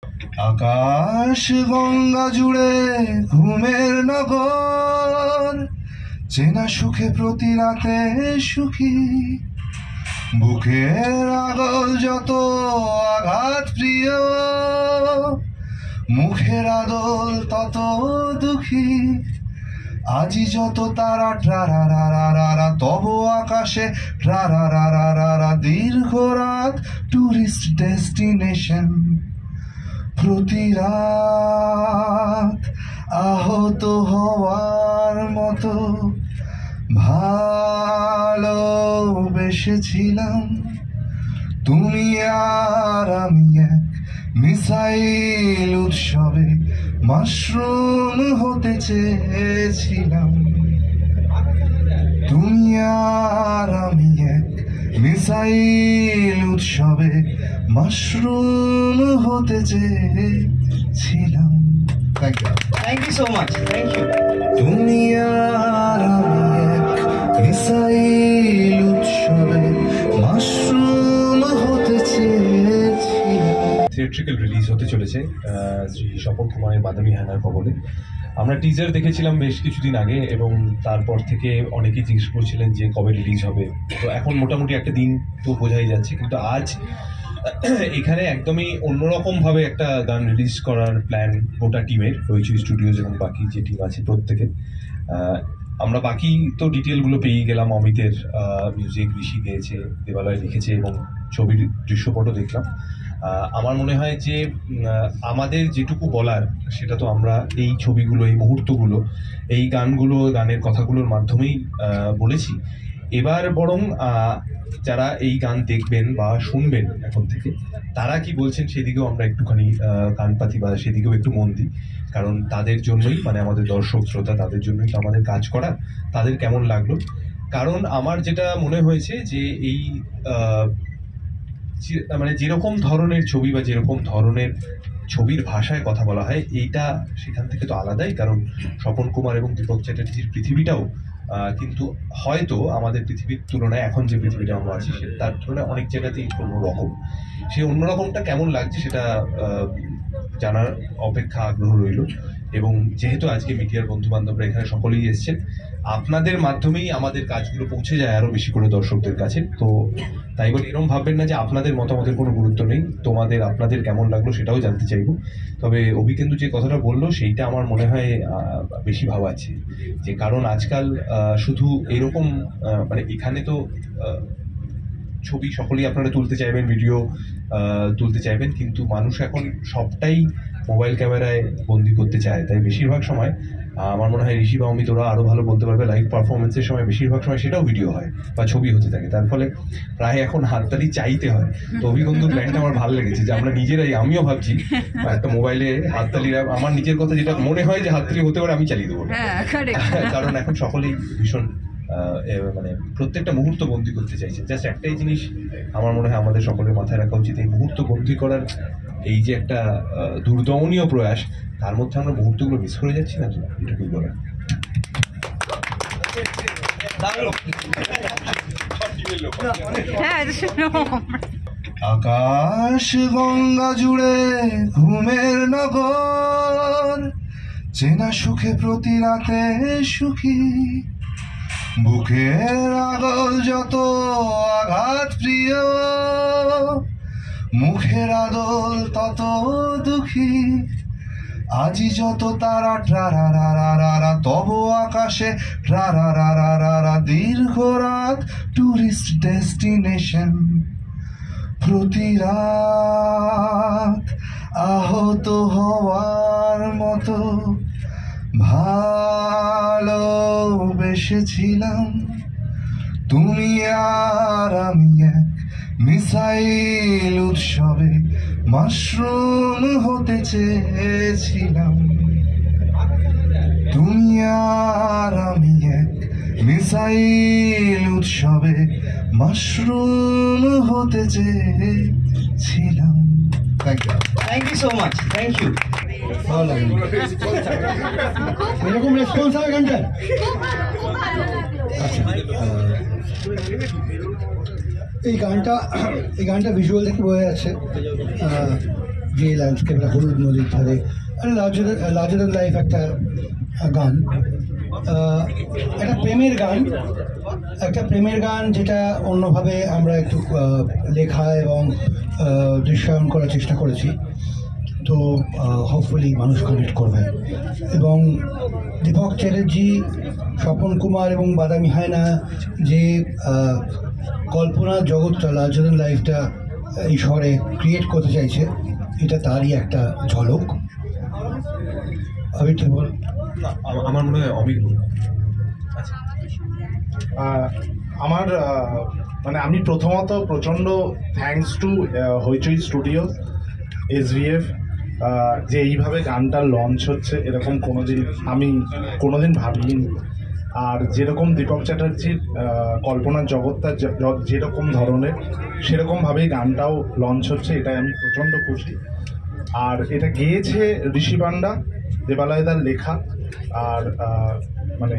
আকাশ গঙ্গা জুড়ে ঘুমের নগর, চেনা সুখে প্রতি রাতে সুখী, বুকের আগল যত আঘাত প্রিয়, মুখের আদল তত দুঃখী। আজি যত তারা ট্রারা তব আকাশে ট্রারা দীর্ঘ রাত টুরিস্ট ডেস্টিনেশন। প্রতি রাত আহত হওয়ার মতো ভালোবেসেছিলাম। তুমি আর আমি এক মিসাইল উৎসবে মাশরুম হতে চেয়েছিলাম। তুমি আর আমি এক মিসাইল উৎসবে মাশরুম হতে চেয়েছিলাম। Thank you so much. Thank you. তুমি আর আমি এক মিসাইল উৎসবে মাশরুম হতে চেয়েছিলাম। থিয়েট্রিক্যাল রিলিজ হতে চলেছে শ্রী স্বপন কুমারের বাদামি হায়নার কবলে। আমরা টিজার দেখেছিলাম বেশ কিছুদিন আগে এবং তারপর থেকে অনেকেই জিজ্ঞেস করছিলেন যে কবে রিলিজ হবে। তো এখন মোটামুটি একটা দিন তো বোঝাই যাচ্ছে, কিন্তু আজ এখানে একদমই অন্যরকমভাবে একটা গান রিলিজ করার প্ল্যান গোটা টিমের, হইচই স্টুডিওজ এবং বাকি যে টিম আছে প্রত্যেকে। আমরা বাকি তো ডিটেলগুলো পেয়ে গেলাম, অমিতের মিউজিক, ঋষি গেয়েছে, দেবালয় লিখেছে এবং ছবির দৃশ্যপটও দেখলাম। আমার মনে হয় যে আমাদের যেটুকু বলার সেটা তো আমরা এই ছবিগুলো, এই মুহূর্তগুলো, এই গানগুলো, গানের কথাগুলোর মাধ্যমেই বলেছি। এবার বরং যারা এই গান দেখবেন বা শুনবেন এখন থেকে, তারা কি বলছেন সেদিকেও আমরা একটুখানি কান পাতি বা সেদিকেও একটু মন দিই। কারণ তাদের জন্যই, মানে আমাদের দর্শক শ্রোতা, তাদের জন্যই তো আমাদের কাজ করা। তাদের কেমন লাগলো? কারণ আমার যেটা মনে হয়েছে যে এই মানে যেরকম ধরনের ছবি বা যেরকম ধরনের ছবির ভাষায় কথা বলা হয়, এইটা সেখান থেকে তো আলাদাই। কারণ স্বপন কুমার এবং দীপক চ্যাটার্জির পৃথিবীটাও কিন্তু হয়তো আমাদের পৃথিবীর তুলনায় এখন যে পৃথিবীটা আমরা আছি তার তুলনায় অনেক জায়গাতেই অন্যরকম। সেই অন্যরকমটা কেমন লাগছে সেটা জানার অপেক্ষা, আগ্রহ রইল। এবং যেহেতু আজকে মিডিয়ার বন্ধু বান্ধবরা এখানে সকলেই এসছেন, আপনাদের মাধ্যমেই আমাদের কাজগুলো পৌঁছে যায় আরো বেশি করে দর্শকদের কাছে। তো তাই বলে এরকম ভাববেন না যে আপনাদের মতামতের কোনো গুরুত্ব নেই। আপনাদের কেমন লাগলো সেটাও জানতে চাইবো। তবে অভি কিন্তু যে কথাটা বললো সেইটা আমার মনে হয় বেশি ভাবাচ্ছে, যে কারণ আজকাল শুধু এরকম মানে এখানে তো ছবি সকলেই আপনারা তুলতে চাইবেন, ভিডিও তুলতে চাইবেন, কিন্তু মানুষ এখন সবটাই মোবাইল ক্যামেরায় বন্দি করতে চায়। তাই বেশিরভাগ সময় আমার মনে হয় ঋষি বা অমিত ওরা আরো ভালো বলতে পারবে, লাইভ পারফরমেন্সের সময় বেশিরভাগ সময় সেটাও ভিডিও হয় বা ছবি হতে থাকে। তার ফলে প্রায় এখন হাততালি চাইতে হয়। তো অভিবন্ধুর প্ল্যানটা আমার ভালো লেগেছে, যে আমরা নিজেরাই, আমিও ভাবছি একটা মোবাইলে হাততালিরা, আমার নিজের কথা যেটা মনে হয় যে হাততালি হতে পারে আমি চালিয়ে দেবো, কারণ এখন সকলেই ভীষণ মানে প্রত্যেকটা মুহূর্ত বন্দি করতে চাইছে। জাস্ট একটাই জিনিস আমার মনে হয় আমাদের সকলের মাথায় রাখা উচিত, এই মুহূর্ত বন্দি করার এই যে একটা দুর্দমনীয় প্রয়াস, তার মধ্যে আমরা মুহূর্তগুলো মিস করে যাচ্ছি না, তো এটুকুই বলার। আকাশ গঙ্গা জুড়ে ঘুমের নগর, চেনা সুখে প্রতি রাতে সুখী, বুকের আগল যত আঘাত প্রিয়, মুখের আদল তত দুঃখী। আজি যত তারা ট্রারা তব আকাশে ট্রারা দীর্ঘ রাত টুরিস্ট ডেস্টিনেশন। প্রতি রাত আহত হওয়ার মতো ভালোবেসেছিলাম। তুমি আর আমি এক মিসাইল উৎসবে মাশরুম হতে চেয়েছিলাম। তুমি আর আমি এক মিসাইল উৎসবে মাশরুম হতে চেয়েছিলাম। Thank you so much. Thank you. এরকম রেসপন্স হবে গানটা? এই গানটা ভিজুয়াল দেখে বোঝা যাচ্ছে যে ল্যান্ডস্কেপ, হলুদ নদীর ধারে, লার্জার দ্যান লাইফ একটা গান, একটা প্রেমের গান যেটা অন্যভাবে আমরা একটু লেখা এবং দৃশ্যায়ন করার চেষ্টা করেছি। তো হোপফুলি মানুষ কানেক্ট করবে। এবং দীপক চ্যাটার্জি, স্বপন কুমার এবং বাদামি হায়না যে কল্পনার জগৎটা, লার্জার দ্যান লাইফটা এই শহরে ক্রিয়েট করতে চাইছে, এটা তারই একটা ঝলক। আমি ঠিক বল, আমার মনে হয় অমিত বলুন। আমার মানে আমি প্রথমত প্রচণ্ড thanks to Hoichoi studio, SVF, যে এইভাবে গানটা লঞ্চ হচ্ছে এরকম আমি কোনোদিন ভাবিনি। আর যেরকম দীপক চ্যাটার্জির কল্পনার জগৎটা যেরকম ধরনের, সেরকমভাবেই গানটাও লঞ্চ হচ্ছে, এটাই আমি প্রচণ্ড খুশি। আর এটা গেয়েছে ঋষি পান্ডা, দেবালয়দার লেখা। আর মানে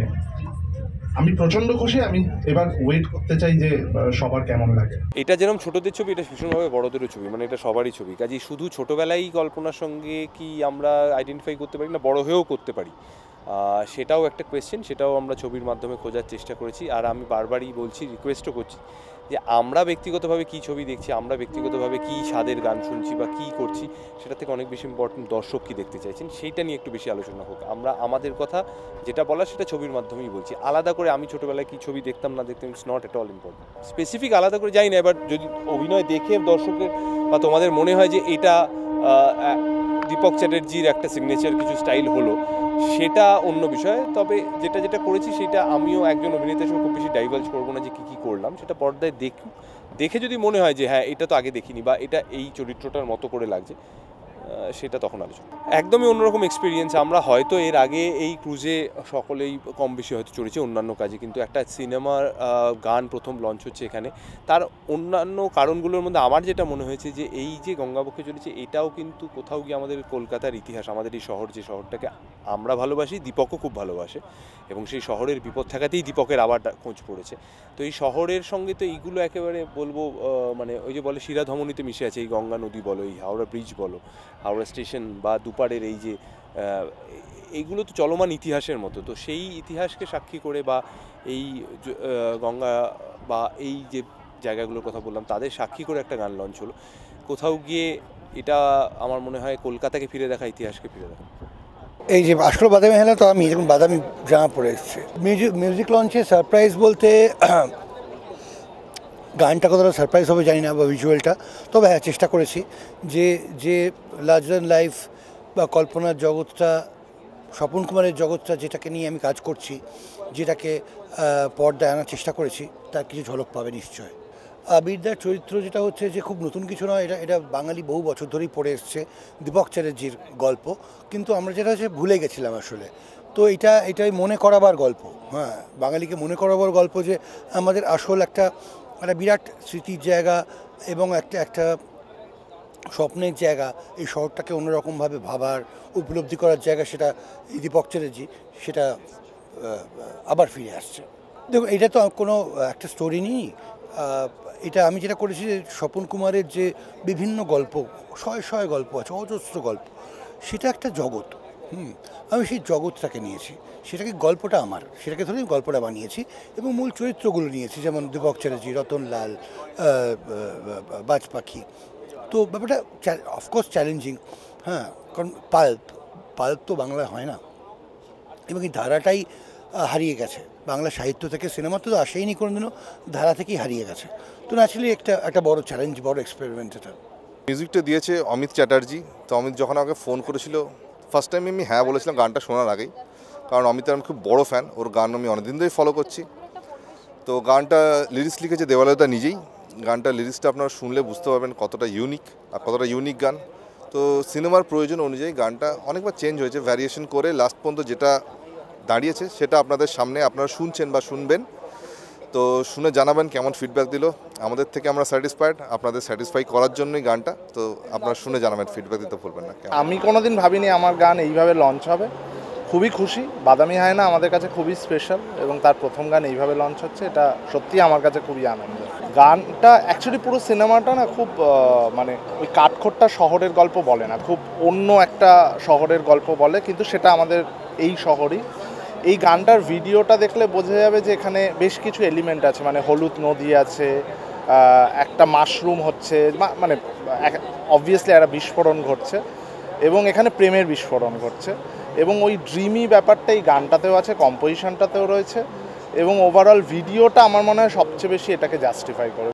আমি প্রচণ্ড খুশি। আমি এবার ওয়েট করতে চাই যে সবার কেমন লাগে। এটা যেরকম ছোটদের ছবি, এটা ভীষণভাবে বড়দেরও ছবি, মানে এটা সবারই ছবি। কাজেই শুধু ছোটোবেলায় কল্পনার সঙ্গে কি আমরা আইডেন্টিফাই করতে পারি না, বড় হয়েও করতে পারি, সেটাও একটা কোয়েশ্চেন, সেটাও আমরা ছবির মাধ্যমে খোঁজার চেষ্টা করেছি। আর আমি বারবারই বলছি, রিকোয়েস্টও করছি যে আমরা ব্যক্তিগতভাবে কী ছবি দেখছি, আমরা ব্যক্তিগতভাবে কী স্বাদের গান শুনছি বা কী করছি, সেটা থেকে অনেক বেশি ইম্পর্টেন্ট দর্শক কী দেখতে চাইছেন, সেইটা নিয়ে একটু বেশি আলোচনা হোক। আমরা আমাদের কথা যেটা বলার সেটা ছবির মাধ্যমেই বলছি। আলাদা করে আমি ছোটোবেলায় কী ছবি দেখতাম না দেখতাম, it's not at all important. Specific আলাদা করে যাই না। এবার যদি অভিনয় দেখে দর্শকের বা তোমাদের মনে হয় যে এটা দীপক চ্যাটার্জির একটা সিগনেচার কিছু স্টাইল হলো, সেটা অন্য বিষয়। তবে যেটা করেছি সেটা আমিও একজন অভিনেতা হিসেবে খুব বেশি ডাইভালজ করবো না যে কী করলাম, সেটা পর্দায় দেখে যদি মনে হয় যে হ্যাঁ এটা তো আগে দেখিনি বা এটা এই চরিত্রটার মতো করে লাগছে, সেটা তখন আলোচনা। একদমই অন্যরকম এক্সপিরিয়েন্স। আমরা হয়তো এর আগে এই ক্রুজে সকলেই কম বেশি হয়তো চড়েছি অন্যান্য কাজে, কিন্তু একটা সিনেমার গান প্রথম লঞ্চ হচ্ছে এখানে। তার অন্যান্য কারণগুলোর মধ্যে আমার যেটা মনে হয়েছে যে এই যে গঙ্গাবক্ষে চলেছে, এটাও কিন্তু কোথাও গিয়ে আমাদের কলকাতার ইতিহাস, আমাদের এই শহর, যে শহরটাকে আমরা ভালোবাসি, দীপকও খুব ভালোবাসে, এবং সেই শহরের বিপদ থাকাতেই দীপকের আবার খোঁজ পড়েছে। তো এই শহরের সঙ্গে তো এইগুলো একেবারে বলবো মানে ওই যে বলে শিরা ধমনীতে মিশে আছে। এই গঙ্গা নদী বলো, এই হাওড়া ব্রিজ বলো, হাওড়া স্টেশন বা দুপাড়ের এই যে এইগুলো তো চলমান ইতিহাসের মতো। তো সেই ইতিহাসকে সাক্ষী করে বা এই গঙ্গা বা এই যে জায়গাগুলোর কথা বললাম তাদের সাক্ষী করে একটা গান লঞ্চ হলো। কোথাও গিয়ে এটা আমার মনে হয় কলকাতাকে ফিরে দেখা, ইতিহাসকে ফিরে দেখা। এই যে আসলে বাদামি হেলা, তো আমি যখন বাদামি জামা পরে এসেছি মিউজিক লঞ্চে, সারপ্রাইজ বলতে গানটা কতটা সারপ্রাইজ হবে জানি না, বা ভিজুয়ালটা, তবে হ্যাঁ চেষ্টা করেছি যে লার্জার দ্যান লাইফ বা কল্পনার জগৎটা, স্বপন কুমারের জগৎটা, যেটাকে নিয়ে আমি কাজ করছি, যেটাকে পর্দায় আনার চেষ্টা করেছি, তার কিছু ঝলক পাবে নিশ্চয়। আবিরদার চরিত্র যেটা হচ্ছে যে খুব নতুন কিছু নয়, এটা বাঙালি বহু বছর ধরেই পড়ে এসছে, দীপক চ্যাটার্জির গল্প, কিন্তু আমরা যেটা হচ্ছে ভুলে গেছিলাম আসলে। তো এটাই মনে করাবার গল্প, হ্যাঁ, বাঙালিকে মনে করাবার গল্প যে আমাদের আসল একটা বিরাট স্মৃতির জায়গা এবং একটা স্বপ্নের জায়গা, এই শহরটাকে অন্যরকমভাবে ভাবার, উপলব্ধি করার জায়গা, সেটা এই দীপক চ্যাটার্জি সেটা আবার ফিরে আসছে। দেখুন, এটা তো কোনো একটা স্টোরি নেই, এটা আমি যেটা করেছি যে স্বপন কুমারের যে বিভিন্ন গল্প, শয়ে গল্প আছে, অজস্র গল্প, সেটা একটা জগৎ। আমি সেই জগৎটাকে নিয়েছি, সেটাকে গল্পটা আমার, সেটাকে ধরে গল্পটা বানিয়েছি এবং মূল চরিত্রগুলো নিয়েছি, যেমন দীপক চ্যাটার্জি, রতনলাল, বাজ পাখি। তো ব্যাপারটা অফকোর্স চ্যালেঞ্জিং, হ্যাঁ, কারণ পাল্প তো বাংলায় হয় না, এবং এই ধারাটাই হারিয়ে গেছে বাংলা সাহিত্য থেকে। সিনেমা তো আসেইনি কোনোদিনও, ধারা থেকেই হারিয়ে গেছে। তো ন্যাচারালি একটা বড় চ্যালেঞ্জ, বড় এক্সপেরিমেন্ট এটা। মিউজিকটা দিয়েছে অমিত চ্যাটার্জি। তো অমিত যখন আমাকে ফোন করেছিল, ফার্স্ট টাইম আমি হ্যাঁ বলেছিলাম গানটা শোনার আগেই, কারণ অমিতের আমি খুব বড় ফ্যান, ওর গান আমি অনেকদিন ধরেই ফলো করছি। তো গানটা লিরিক্স লিখেছে দেবালয়দা নিজেই। গানটা লিরিক্সটা আপনারা শুনলে বুঝতে পারবেন কতটা ইউনিক আর কতটা ইউনিক গান। তো সিনেমার প্রয়োজন অনুযায়ী গানটা অনেকবার চেঞ্জ হয়েছে, ভ্যারিয়েশন করে লাস্ট পর্যন্ত যেটা দাঁড়িয়েছে সেটা আপনাদের সামনে আপনারা শুনছেন বা শুনবেন। তো শুনে জানাবেন কেমন ফিডব্যাক দিল। আমাদের থেকে আমরা স্যাটিসফাইড, আপনাদের স্যাটিসফাই করার জন্যই গানটা। তো আপনারা শুনে জানাবেন, ফিডব্যাক দিতে ভুলবেন না। আমি কোনোদিন ভাবিনি আমার গান এইভাবে লঞ্চ হবে, খুবই খুশি। বাদামি হায়না আমাদের কাছে খুবই স্পেশাল, এবং তার প্রথম গান এইভাবে লঞ্চ হচ্ছে, এটা সত্যিই আমার কাছে খুবই আনন্দ। গানটা অ্যাকচুয়ালি পুরো সিনেমাটা না খুব মানে ওই কাট ঘাটখোট্টা শহরের গল্প বলে না, খুব অন্য একটা শহরের গল্প বলে, কিন্তু সেটা আমাদের এই শহরই। এই গানটার ভিডিওটা দেখলে বোঝা যাবে যে এখানে বেশ কিছু এলিমেন্ট আছে, মানে হলুদ নদী আছে, একটা মাশরুম হচ্ছে, মানে অবভিয়াসলি একটা বিস্ফোরণ ঘটছে এবং এখানে প্রেমের বিস্ফোরণ ঘটছে এবং ওই ড্রিমি ব্যাপারটা এই গানটাতেও আছে, কম্পোজিশনটাতেও রয়েছে এবং ওভারঅল ভিডিওটা আমার মনে হয় সবচেয়ে বেশি এটাকে জাস্টিফাই করে।